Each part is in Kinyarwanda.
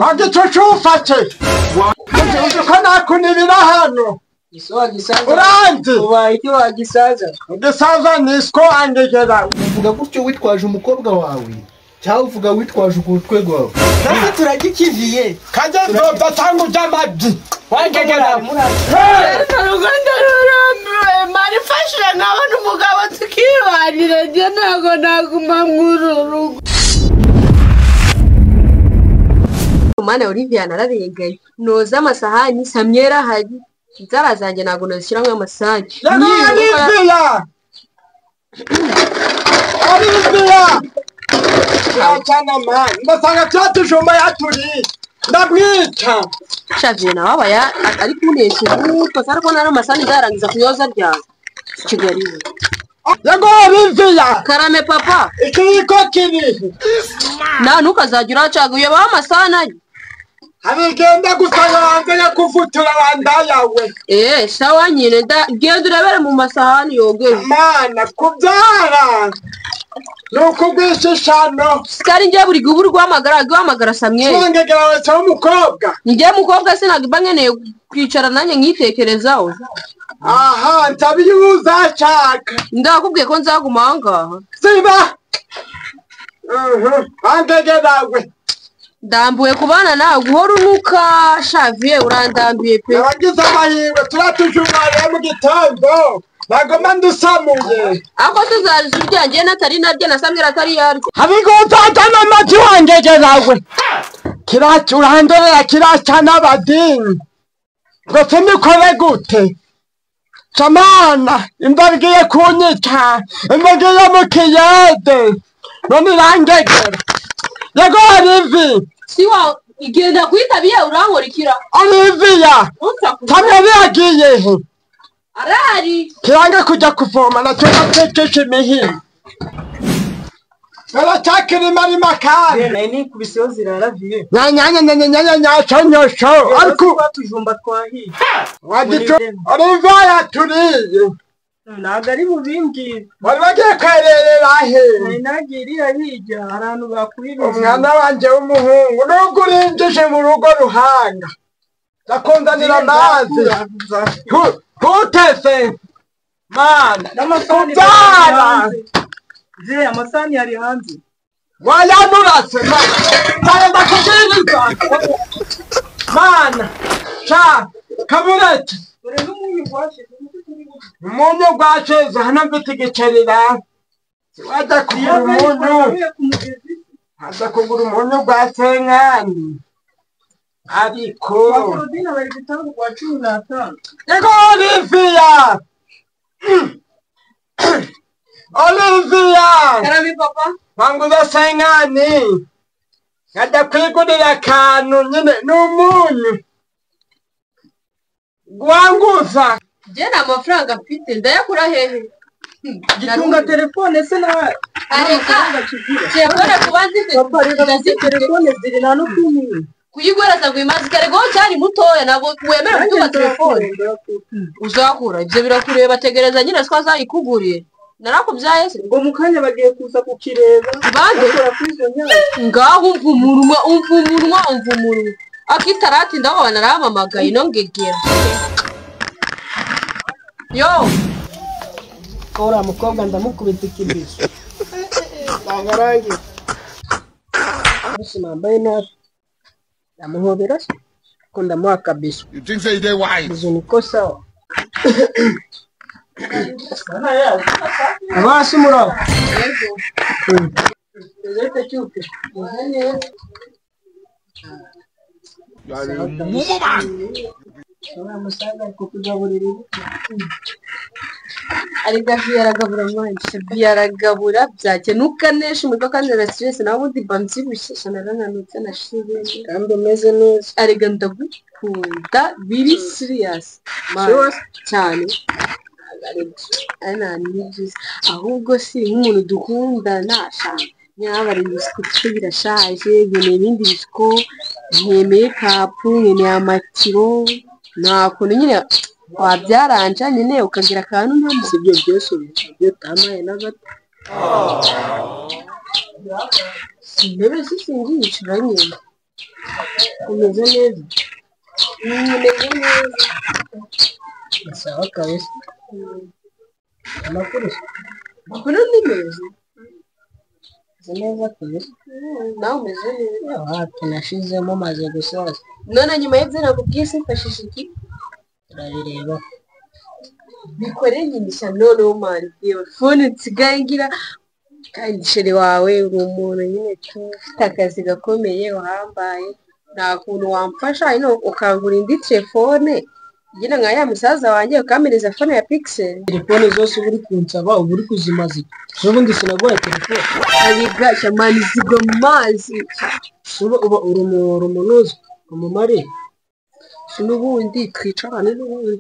Agicucufate uko nakunibira hano uranzi ubaye iki wagisaza gisaza nisko angegera uvuga gutyo witwaje umukobwa wawe cyangwa uvuga witwaje urutwe rwawe kandi turagikiviye kagendo datanga jamadi wangegera Ruganda rurambiwe marifashira nkabona umugabo tukibanira njye ntago naguma mw'uru Mana Olivia nararengaye noza amasahani samyera hari inzara zanjye ntago nazishyiramo amasahani Olivia cyana man ndasanga cyatujuma yaturi ndamwica Xavier nawe abaya ari kunesha nuko sarko naro amasahani zarangiza kuyoza ryawe Kigali Yego Olivia Karame papa ikiko kiri na ntukazajya uracaguye ba amasahani Habigenda gusanga hanze yakuvutura bandayawe sawa nyine genda urebere mu masahani yogeje Mana kubyara nuko gwishishano Sikari ngiye buri guhuru guhamagara Samuel Twangegerawe cyo umukobwa Ngiye mukobwa sinagiba nkeneye kwicara nanjye nkitekerezaho Aha ntabiyuza cyaka Ndakubwiye ko nzaguma ahangaha Siba Angegerawe Ndambuye kubana nawe guhora unuka Xavier urandambiye pe Abagize amahirwe turatujumariye mu gitondo Nagoma ndusamuye Ako tuzaje uryanjye natari narye na Samuel atari yaryo Habigozajana amati wangegerawe Kiracu urandorera kiraca n'abadini Ngo nikore gute Chamana imbagiye kunyica imbagiye mu kiyede none irangegera Yego Olivia Siwa igenda kwitabiye urankorikira Olivia Samuel yagiye he Arari Kiranga kujya kuvoma na cyo atekeshe imihigo Bala chakiri mari makari nani kubiseho ziraraviye Nyanya chonyosho ariko tujumba twahiye wagico Olivia yaturiye ntago ari bubimbwira Wari bagiye kwererera he nagiriye hirya ahantu bakwiriye Umwana wanje w'umuhungu nubwo urinjije mu rugo ruhanga Ndakundanira amazi Kutese Mana n'amasahani je amasahani yari hanze Wayanurase Mana ndakubwiriza Mana Cha Kaburete dore n'umunyu gwashize Umunyu gwasheze hano mfite igicerera Wajya kugura umunyu Haza kugura umunyu gwa senkani Ariko Claudine bari gutanga kwa 15 Yego Olivia Olivia Karame papa Wanguza senkani Ngajya kwigurira akantu nyine n'umunyu Gwanguza Je na amafaranga mfite ndayakura hehe gitunga telefone se nawe Areka Chekore kubanzite telefone ziri na n'ukumi kuyigwereza ngo imazi karego cyari mutoya nabo wemera kutuba telefone uzakura ibyo birakureba tegereza nyine twazayikuguriye narakubyaye se ngo mukanya bagiye kuza kukireba bande ngaho umva umunwa akitarati ndabona aramamagaye no ngegera yo kora mukobwa ndamukubita ikibisi bangarangi nambaye nabi ndamuhobera se ko ndamuha kabisa You think say they wise? izo niko sawa abasi murabo lete cyuke You are a mumu man. umusaza kukugaburira ari gafi yaragabura manje byaragabura byakenuka nesha umutwe kandi na stress nabundi bamzibushisha narananutse nashize kandi umeze neza arega ndagukunda biri serious cyane ana nibyiza ahubwo si nk'umuntu dukunda nashaka nyabari biskuti birashaje nyene ibindi bisiko nyemeye kapu nyene amatiro nakuntu nyine wabyaranja nyine ukagira akantu ntamuse ibyo byose byo tamaye na gato Sinebe sinzi yicara nyine umeze neza umeze neza sawa kabisa amakuru ni meza neza kabisa nawe umeze neza wapi nashizemo maze gusaza none nyuma y'ibyo nakubwiye simfashisha iki turabireba bikore nyinisha noneho mani telefone nsigaye ngira kandi sheri wawe uri umuntu nyine ufite akazi gakomeye wahambaye nta kuntu wamfasha ino ukangura indi telefone ngira nka ya musaza wanjye ukamereza fone ya Pixel telefone zose uri kunsaba ubu uri kuzimaza n'ubundi sinaguhaye telefone arigasha mani zigwa mu mazi uba uri umunozi umumare n'ubundi twicarane n'ubundi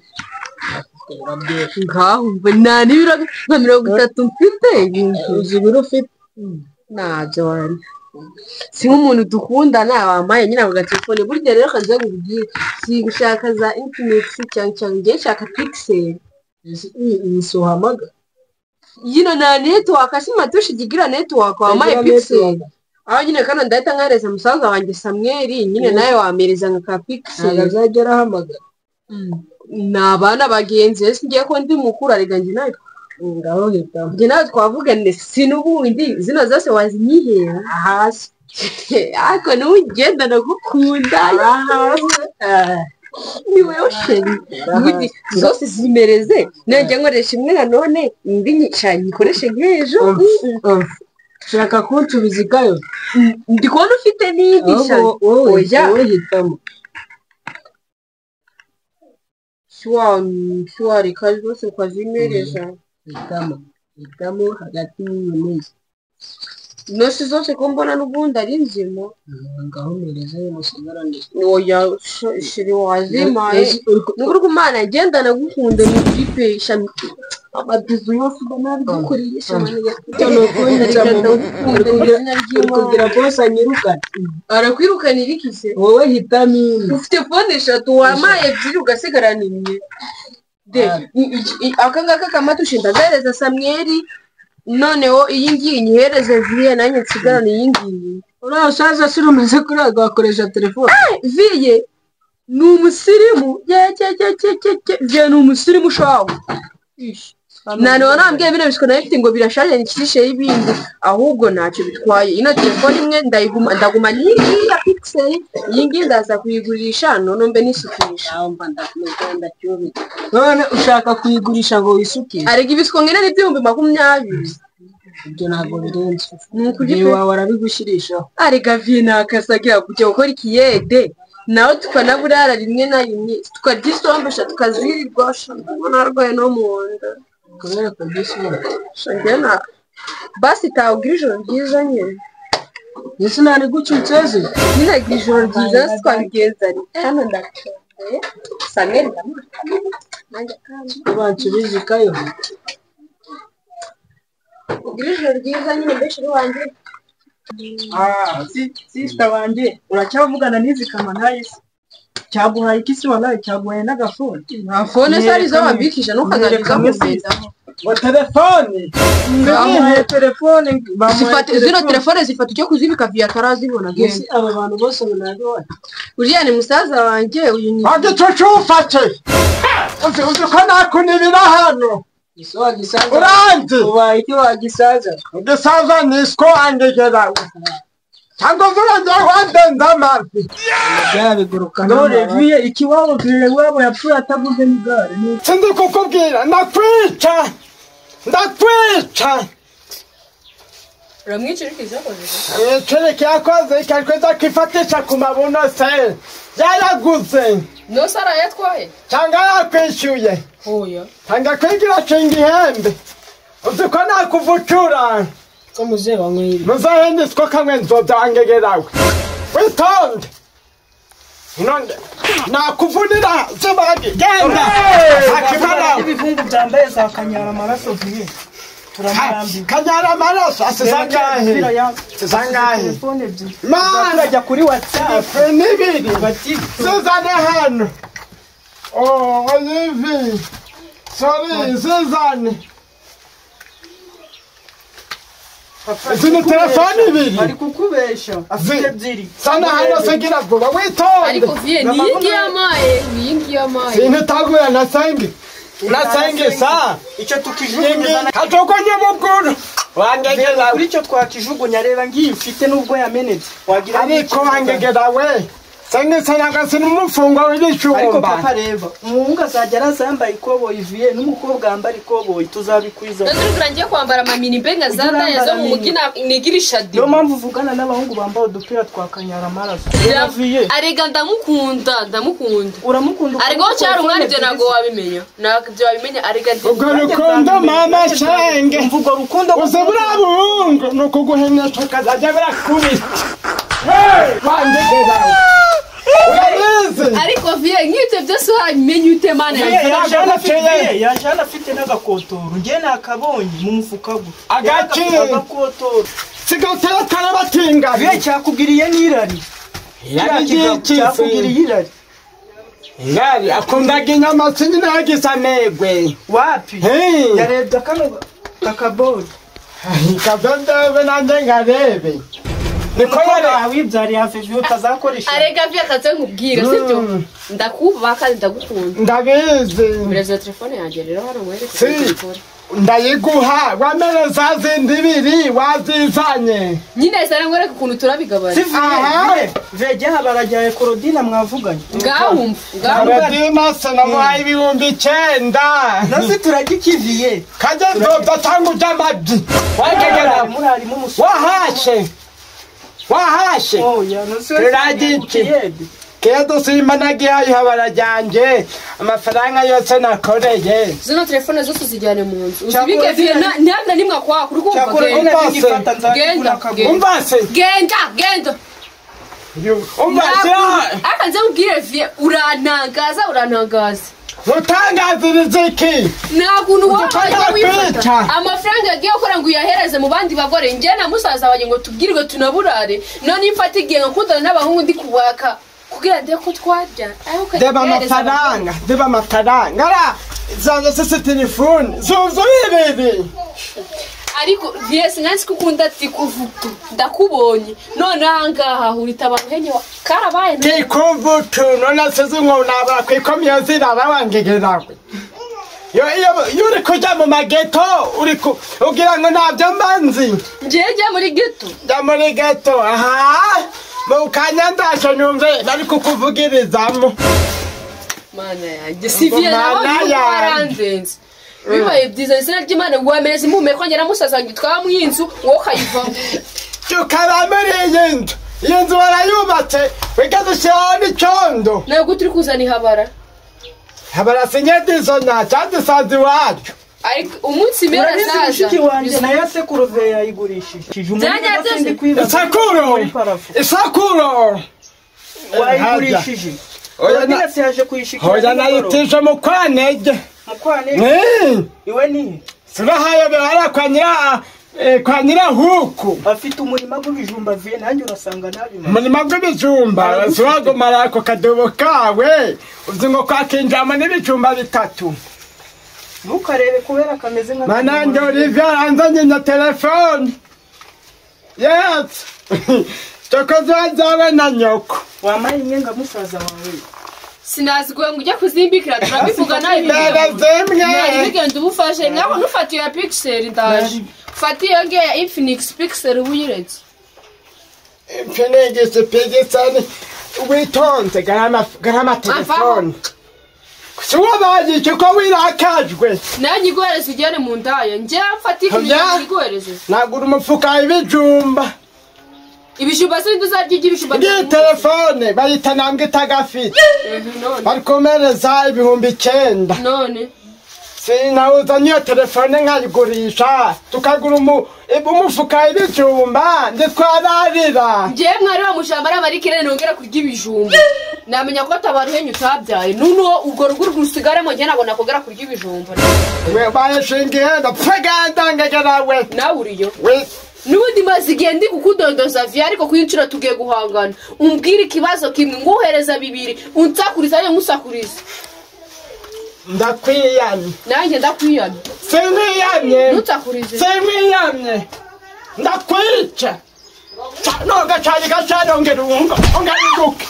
ngaho mva nta n'ibiro nka 30 mfite uzi ibiro ufite ntabyo wari si nk'umuntu dukundana wambaye nyine ako gatelefone burya rero kaza nkubwire si gushaka za Infinix cyangwa ngiye nshaka Pixel isohamaga yino na network asimatusha igigira network wambaye Pixel aho nyine kana ndahita nkareza musaza wanjye Samuel nyine nawe wamereza nka Pixel azagera hamaga n'abana bagenzi ese ngiye ko ndi mukuru arega njye nawe ngaho hita njye nawe twavugane si n'ubundi zino zose wazinyihera hasi ariko n'ugenda ndagukunda ni wewe sheri n'ubundi zose zimereze nanjye nkoresha imwe nanone indi nyikoreshe nk'ejo ushaka kunsubiza ikayo ndi kubona ufite n'indi sheri wowe hitamo shwa reka zose ukazimereza hitamo hagati y'imezi nose zose ko mbona n'ubundi ari nzima ngaho mereza umusigarane oya shiri wazimaye n'ubwo umwana agenda nagukunda mu kipe ishami amabizu yose nabigukoreye shamani kugira boss anyirukane arakwirukanira iki se wowe hitamini ufite phone 3 wamaye ebyiri ugasigarana imwe de akangaka kamatushinda dereza Samuel noneho iyi ngiyi nyihereze viye nanjye nsigarane iyi ngiyi urasaza sirumaze kuraga wakoresha telefone viye ni umusirimu viye ni umusirimu shawo nane wanambwiye bino bishiko nayo mfite ngo birashaje nikishe y'ibindi ahubwo ntacyo bitwaye ino telefone imwe ndaguma n'iyi ya Pixel iyi ngiyi ndaza kuyigurisha none mbe nisukisha mba ndakunda cyubi none ushaka kuyigurisha ngo wisukishe arega ibisiko ngene ni 2020 ibyo ntabwo birenze nukugiye wawe arabigushirishaho arega viye nakasagira kujya gukora ikiyede nawe tukanaburara rimwe na rimwe tukagisombesha tukazirirwa narwaye no mu nda kubera ko gisubira shangena basi tawugira ijoro ryiza nyine ese nari gucyutseze nyine ijoro ryiza twabigenza hano ndakumbuye Samuel nanjye kandi ubansubiza ikayo ugira ijoro ryiza nyine mbeshuri wanjye sister wanjye uracyavugana n'izi kamanayisi cyaguhaye ikisi wallahi cyaguhaye n'agafone nta fone se arizo wabikije ntukazajya umugendaho ngo telefone bamuhaye telefone zino telefone zifata icyo kuzibika via tarazibona gese aba bantu bose banabiwa uriya ni musaza wanjye uyu ni ande cocufate uzi ko nakunibira hano iso wagisaza uranze ubaye icyo wagisaza ugisaza nisko angegera cyangwa vuranze wandenza amazi byabiguruka none viye ikiwabo vile wabo yapfuye ataguze n'igare sindi kukubwira ndakwica uramwicira ikizakoze Chereke yakoze ikarkweza kwifatisha ku mabuno se yaraguze no sara yatwaye cyangwa yakwishyuye oya cyangwa kwigira cinga ihembe uzi ko nakuvucura ko muzee wamwiri muzahende siko kamwe nzobyangegerawe witonde none nakuvunira zibagi genda akimara ibifungu byambaye za kanyara amaraso viye kanyara amaraso asizangahe turajya kuri WhatsApp n'ibiri zizane hano Olivi sorry zizane Zino telefone ibiri. Ari kukubesha. Afite ebyiri. Sana hano sengira vuba witonde. ariko vie niyingi yamaye Sinitagura nasenge. Nasenge sa. Icyo tukijugunya Katokonye mukuru. Wangegera kuri cyo twakijugunya reba ngiye ufite nubwo yamenetse. Wagira ariko wangegera we. Senge sana gasini mufungwa ariko w'ibicumba. papa reba umuhungu azajya araza yambaye ikoboyi vie n'umukobwa yambara ikoboyi tuzabikwiza. ndazurukira ngiye kwambara amamini mbenga zanda zo mu mugina nigirisha di Niyo mpamvu uvugana n'abahungu bambaye udupira twa kanyara amaraso. arega ndamukunda Uramukunda. arega cyari umwana ibyo nago wabimenya nabyo wabimenya arega Ubwo rukundo mama shenge. Mvugo rukundo Uzabura buhungu nuko guhenya tukazajya barakubita. Hey, wangegera. Urabizi. ariko vie nk'ibyo byose wamenye ute mana yajana afite n'agakotoro ngiye nakabonye mu mufuka gwe agakotoro Sigatera tarabatinga. vie cyakubwiriye n'irari cyakubwiriye irari Ngari akundaga inyama sinina yagisamegwe. wapi Hey. yarebye kano kakabodi Kabendebe nanje ngarebe. Niko yari wibyari hafi vie utazakoresha arega vie akaze nkubwira sibyo ndakubaha kandi ndagukunda ndabizi. bireza telefone yanjye rero hano mwereke Si. telefone Ndayiguha wamereza zindi ibiri wazizanye. nyine sara ngwereke ukuntu turabigabana vege barajyaye Korodina mwavuganye ngahumva Abadima sanamuhaye ibihumbi 9. nasi turagikiviye Kaje ndoda tangu jamadi. Wangegera. murarimo umusore Wahashe. oya nasi Turagiki. Kedo simanagiye habarajyanje amafaranga yose nakoreye. zino telefone zose zijyane mu nzu uzibike vie nta nimwe kwa kuri kumva Umbase. genda Umbase. akanze mbwire vie urantangaza Mutangaziriza iki? nakuntu wabaye wifata Kwica. amafaranga yagiye gukora ngo uyahereze mu bandi bagore njye na musaza wanjye ngo tubwirwe tunaburare none imfata igihe nkundana n'abahungu ndi kubaka kugira ngo ko twarya Deba amafaranga. Ara zanze sisi telefone. Zuzu ibiri. ariko vies nansi kukunda ati kuvuga ndakubonye none ahangaha hurita abantu karabaye Tikuvutu none sizi ngo nabara kwikomye zira bawangegerawe. Yo uri kujya mu mageto ugira ngo ntabyo mbanzi. njye muri geto Jya muri geto aha. Mukanya ndasho nyumve bari kukuvugirizamo. mana yanjye sivye naranzenze bibaye byiza izina ry'Imana guhamereza impumeko ngera musaza wanjye twamwinzu wowe kayivamo Tukaramere yenzu barayubatse wikadushyiraho n'icyondo. ntabwo turi kuzana ihabara Habarasinye na cyadisanze iwacu. ariko umunsi mera zaza mushiki wanjye nayo sekuruve yayigurishije Isakuro wayigurishije Korodina siyaje kuyishikira hoya nayitisha mu kwanege. Iwe ni surahaye behara kwa nyirahuku. afite umurima w'ibijumba vie nanjye urasanga nabimara Umurima w'ibijumba suragumara ako kadobo kawe uzi ngo kwakinjama n'ibijumba 3. ntukarebe kubera kameze nka Mananje Olivier anzanye na telefone. Yes. Chokozawe na nyoko. wamaye inyenga musaza wawe sinaziguye ngo ujye kuzimbikira turabivuga nawe bigenda ubufashe nabo nufatiye ya pixel ndaje fatiye nge ya Infinix pixel ubuyiretse Infinix pixel witonze garama telefone. Suwabaye cyuko wirakajwe. nanjye igoreze ujyane mu ndayo njye mfatike igoreze Nagura umufuka ibijumba. ibijumba sindi uzarya ibijumba Ngiye telefone bayita nambwe tagafite. Barikomereza ibihumbi 9. none Sinawuza niyo telefone nkayigurisha tukagura umufuka ibijumba nditwararira. njye mwari wa mushamba n'amarikire nongera kurya ibijumba namenya ko tabaruhenye utabyaye nuno urwo rugo rusigaramo njye nabona kogera kurya ibijumba We bayeshingiye ndapfaganda ngegerawe. nawe uriyo We nubundi maze igihe ndi kukudondoza vya ariko kuyinshura tugiye guhangana umbwire ikibazo kimwe nguhereza 2 unsakuriza yo musakuriza ndakwiyamye. nanjye ndakwiyamye Siniyamye. ntutakurize Siniyamye. ndakwica noga cyane gacane ongeruka ongeruka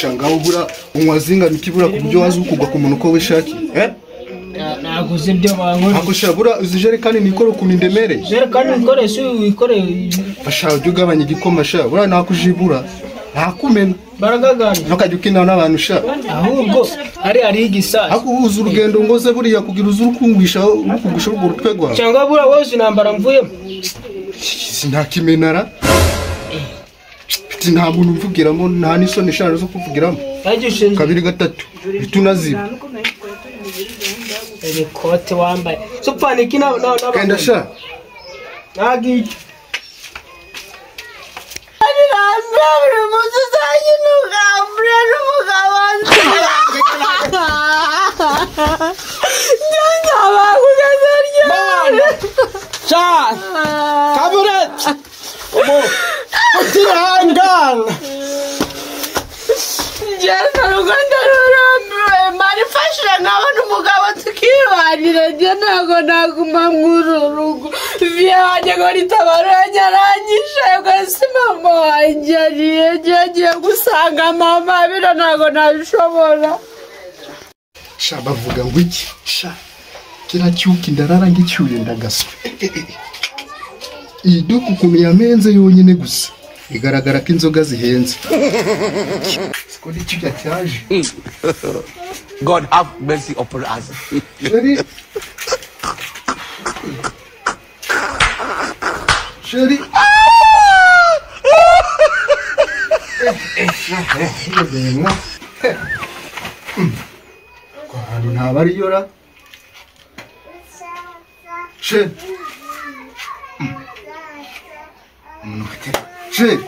Shangaho bura umwazinga mikibura ku buryo wazi ukugwa ku muntu ko wishaki naguze ibyo bankora akushabura uzijerekani nikoro kunindemere jerekani nikoresha wikore asha ugabanya igikoma sha bura nakujibura ntakumena baragagana nokajya ukina n'abantu sha ahubwo ari igisasa akubuza urugendo ngoze buriya kugira uzurukungwisha urukungwisha urugurutwe gwa cyangwa bura wose intambara mvuyemo sinakimenara nta muntu mvugiramo nta n'isoni eshanu zo kuvugiramo kabiri gatatu bitunaziba ikote wambaye supfaniki na kenda sha nagi Jana Ruganda rurambiwe marifashira nkabona umugabo tukibanira je ntago naguma mw'ururugo vyanye ngo ritabaro yanyaranyishe gwese mama wanje yagiye gusanga mama biro ntago nabishobora sha bavuga ngo iki sha kira cyuki ndarara ngicyuye ndagaswe iduku kumenya amenze yonyine gusa igaragara ko inzoga zihenze siko n'ikijya cyaje God have mercy upon us. Sheri kwa hantu ntabariyora Sheri Sheri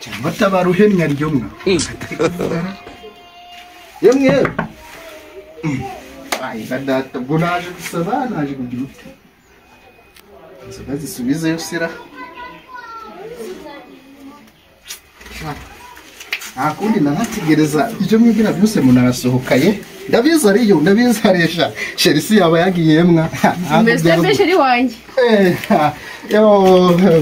cyangwa tabaruhemya ryomwa yemwe ai badata bunaje gusaba naje kugira uti inzoga zisubize yo sira akundi nanategereza icyo mwibwira byose munarasohokaye ndabiza ariyo ndabizaresha Chelsea yaba yagiyemwa mbese sheri wanje yo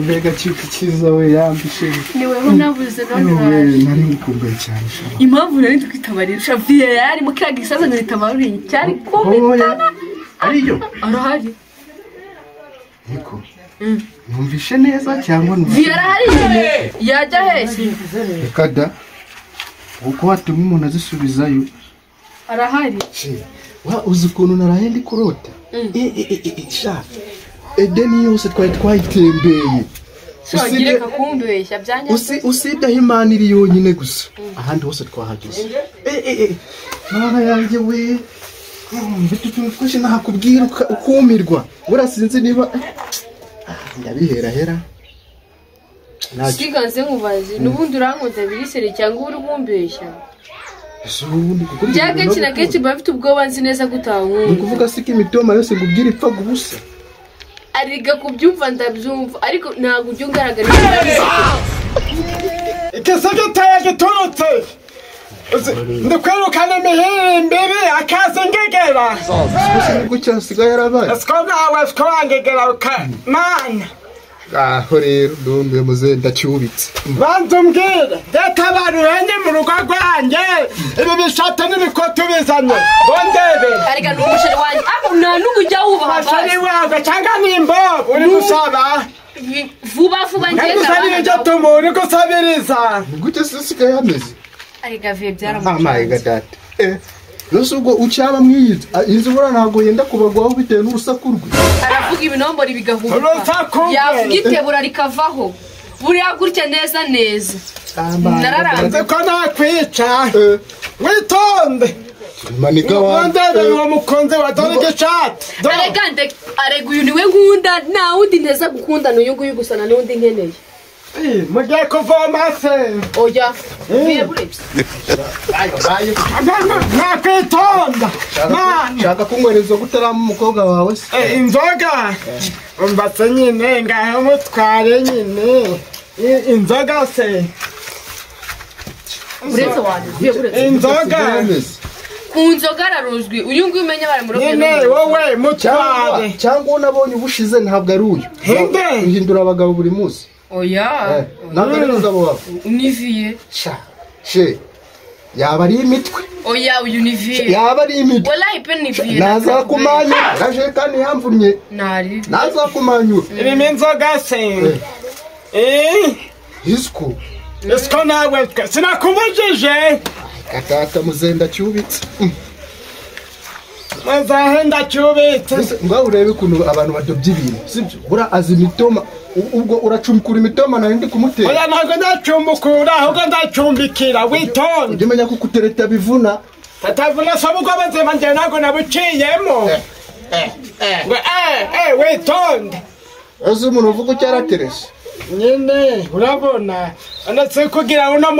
mbega kiza we yambishe niweho nabuze none nari mukumbuye cyane impamvu nari twitabarira Xavier yari mu kiraga gisaza nitabarira cyari komitana ariyo arahari niko numvishe neza cyangwa yarahari yajya hese kada uko watumye umuntu azisubizayo arahari wa uzi ukuntu naraye ndi kurota sha Edeni yose twari twayitembeye usibye kumbeshya byanya usibye aho Imana iri yonyine gusa ahandi hose twahageze mwana yanjye we bitu twese nakubwira ukumirwa burasinzi niba ndabiherahera siganze nkubaze nubundi urankoza birisere cyangwa uri kumbeshya Kenshi na kenshi bafite ubwoba nzi neza gutahuye ukuvuga siko imitoma yose ngubwira ipfa gubusa ariga kubyumva ndabyumva ariko ntabwo ujye ungaragara ikisege taye giturutse ndikwirukana imihimbibi akazi ngegera gusa nibwo cyasigaye yarabaye siko nawe siko wangegera mana aho rero ndumve muze ndacyubitse banza umbwire reka abantu bene mu rugo rwanjye ibi bishate n'ibikoto bizanye bondebe ariko n'umusheri wanjye nta n'ubujya wubaha bashari wawe cyangwa n'imbobo uri gusaba vuba ngenda gusabira ibyo tumu uri gusabiriza gute sisigaye ameze ariko vie byaramucaye data Nose ubwo ucyaba mwiyiza inzu bura ntago yenda kubagwaho bitewe n'urusaku rwe aravuga ibinombori bigahuka yavuga itebura rikavaho buriya gutya neza nararanze ko nakwica witonde manika wande uwo mukunzi wa dore gichat arega uyu niwe nkunda nta wundi nteza gukundana uyu nguyu gusa na n'undi nkeneye mugiye kuvoma se oya mvuye burebye nakwitonda mana shaka kunywereza gutarama umukobwa wawe se inzoga umva se nyine ngaho mutware nyine inzoga se uretse wanjye mvuye burebye inzoga ku nzoga araruzwi uyu nguyu umenya baramurobye nyine wowe mutware cyangwa unabonye ubushize ntabwo ari uyu uhindura abagabo buri munsi oya ntabwo ari umugabo wawe univiye she yaba ari imitwe oya uyu niviye yaba ari imitwe wallahi pe niviye nazakumanyura gaje kandi yamvunye nari nazakumanyura irimo inzoga se isiko isiko nawe sinakubujije katata muzenda cyubitse muzahenda cyubitse ngaho urebe ukuntu abantu badobye ibintu sibyo bura azi imitoma ubwo uracumbukura imitoma nari ndi kumutera oya ntabwo ndacumbukura ahubwo ndacumbikira witonde ujye umenya ko kutereta bivuna tatavuna soba ubwo bazima njye ntabwo nabuciyemo witonde azi umuntu uvuga icyo yaraterese nyine urabona ndetse kugira uno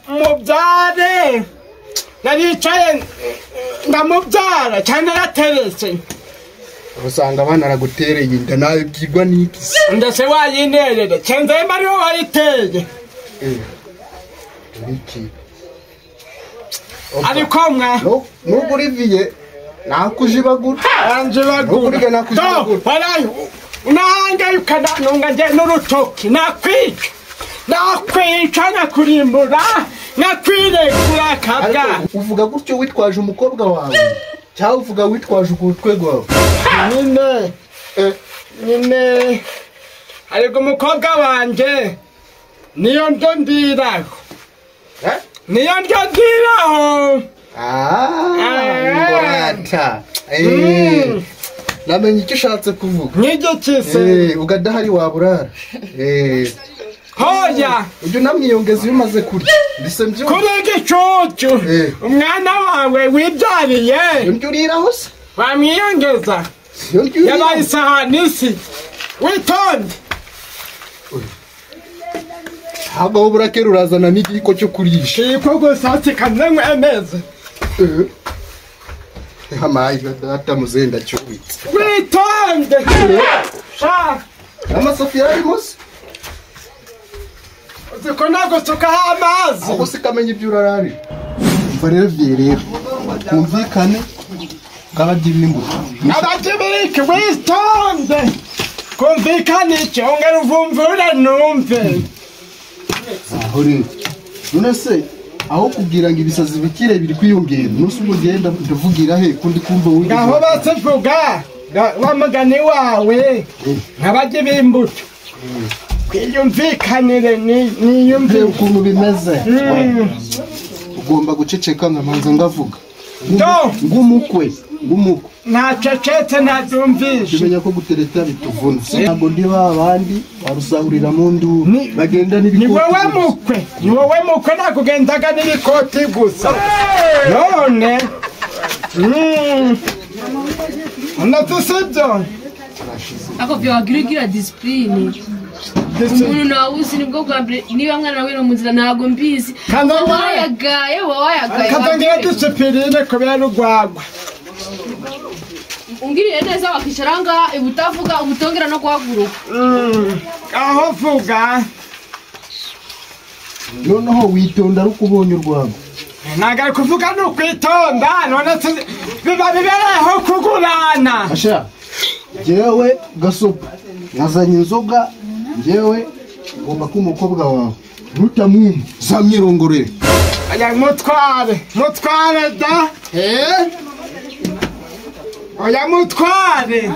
mubyare naricaye ndamubyara cyane arateretse usanga abana aragutereye inda nawe byigwa n'iki ndetse wayinerere cenze mba ariho wayiteye ariko mwa nubwo uriviye nakujibagura anjibagura unahangayuka nunga nje n'urutoki nakwica nakurimbura nakwirekura kabwa uvuga gutyo witwaje umukobwa wawe cyangwa uvuga witwaje urwego wawe nyine ariko umukobwa wanjye niyo ndyo ndiraho ngorata namenye icyo ushatse kuvuga nk'igikise ugadahari waburara hoya ujya unamwiyongeza iyo umaze kurya kuri igicucu umwana wawe wibyariye ujya uriraho se wamwiyongeza yabaye isahani isi witonde ntabwo wowe urakera urazana n'igiko cyo kurisha igiko gusa kikamwe neza hamayi data muzenda cyubitse witonde n'amasafuriya arimo se uziko nagusukaho amazi ahubwo se kamenya ibyo urararira umva rero viye rero kumvikane bw'abagibimbuto abagibiriki witonde kumvikane icyo ongera uvumvura numve aho rero none se aho kubwira ngo ibisazi bikire biri kwiyongera nusi umugenda ndavugira he kundi kumva wundi ngaho basivuga wamugani wawe nk'abagibimbuto kwiyumvikanire niyumve ukuntu bimeze ugomba guceceka nkamanza ngavuga ng'umukwe ntacecetse ntabyumvishe umenya ko gutereta bituvuna ntabwo ndi babandi barusahurira mu nduru bagenda n'ibikoti ni wowe mukwe nakugendaga n'ibikoti gusa none unatuse byo ako byo wagira disipurine umuntu nawe uzi nibwo bwa mbere niba mwana we no mu nzira ntabwo mbizi wayagaye katangira disipurine kubera urwagwa ungiriye neza wakicara ngaha ubutavuga ubutongera no guhaguruka aho vuga noneho witonda ari uko ubonye urwagwa ntabwo ari kuvuga ni ukwitonda none biba bibereyeho kugurana asha njyewe gasopo nazanye inzoga njyewe ngomba ko umukobwa wawe ntutamwumva zamwirongorere oya mutware da oya mutware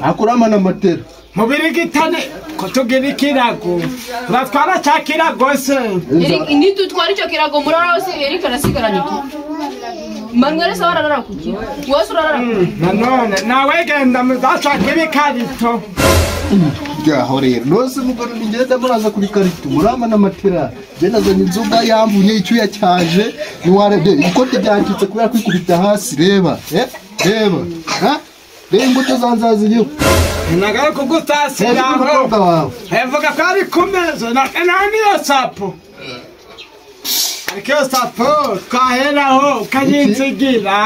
akurama n'amatera mubiri gitane ko tugira ikirago turatwara cya kirago se nitutwara icyo kirago murara hose erika arasigaranye iki manuel se wararara kuki wose urarara nanone nawe genda muzashaka ibikarito byaho rero nose mugore ngenda muraza kuri karito murama n'amatera je nazanye inzoga yamvunye icyuya cyaje niwarede ikote ryanditse kubera kwikubita hasi reba reba reba imbuto zanzaziriho nagara kugusasiraho umukobwa wawe hevuga ko ari ku meza niyo sapo ariko iyo sapo twaheraho ukayinsigira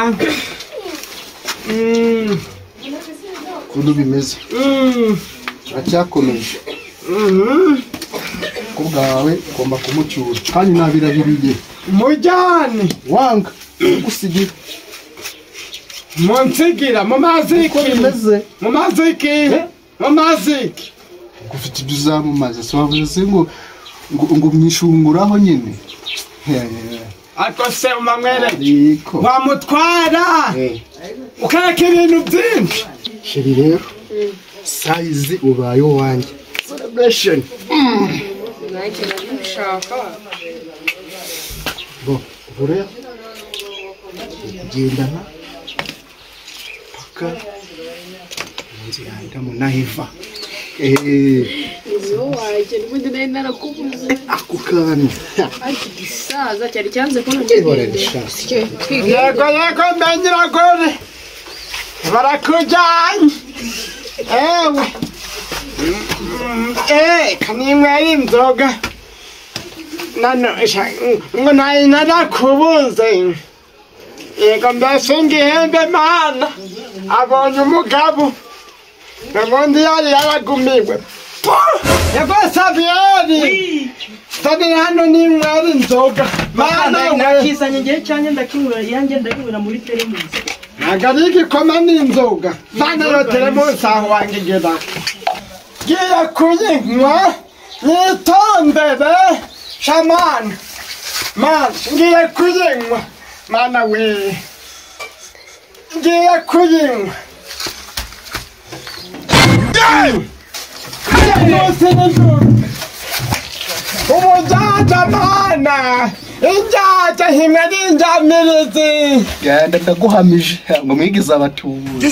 ukuntu bimeze turacyakomeje umukobwa wawe ugomba kumucyura kandi nabirabiriye mujyane wanga gusigira munsigira mu maziki uko bimeze mu maziki mu maziki ufite ibyo uzamumaze so wavuze ngo mwishunguraho nyine ariko se umamwereke ariko wamutwara ukareka ibintu byinshi sheri rero size ubaye uwanjye celebration nanjye nabishaka bo ureba gendana paka inzira ndamo nahiva iyo wajya n'ubundi nari narakubuze ako kana ariko igisaza cyari cyanze ko yego yego mbenyira gore barakujyanye ewe kanimwera inzoga ngo narakubuze yego mbese ngihembe mana abonye umugabo ubundi yari yaragumiwe yego Saviyeri Saviyeri hano nimwera inzoga mana nakizanye igihe cyanjye ndakinywera iyanjye ndayinywera muri teremusi ntabwo ari igikoma n'inzoga mana yo teremusi aho wangigera ngiye kuyinywa nyitondere shamana mana ngiye kuyinywa mana we ngiye kuyinywa umujanja mana injanja himwe n'injamirizi genda ndaguhamije ngo mwigize abatubuzi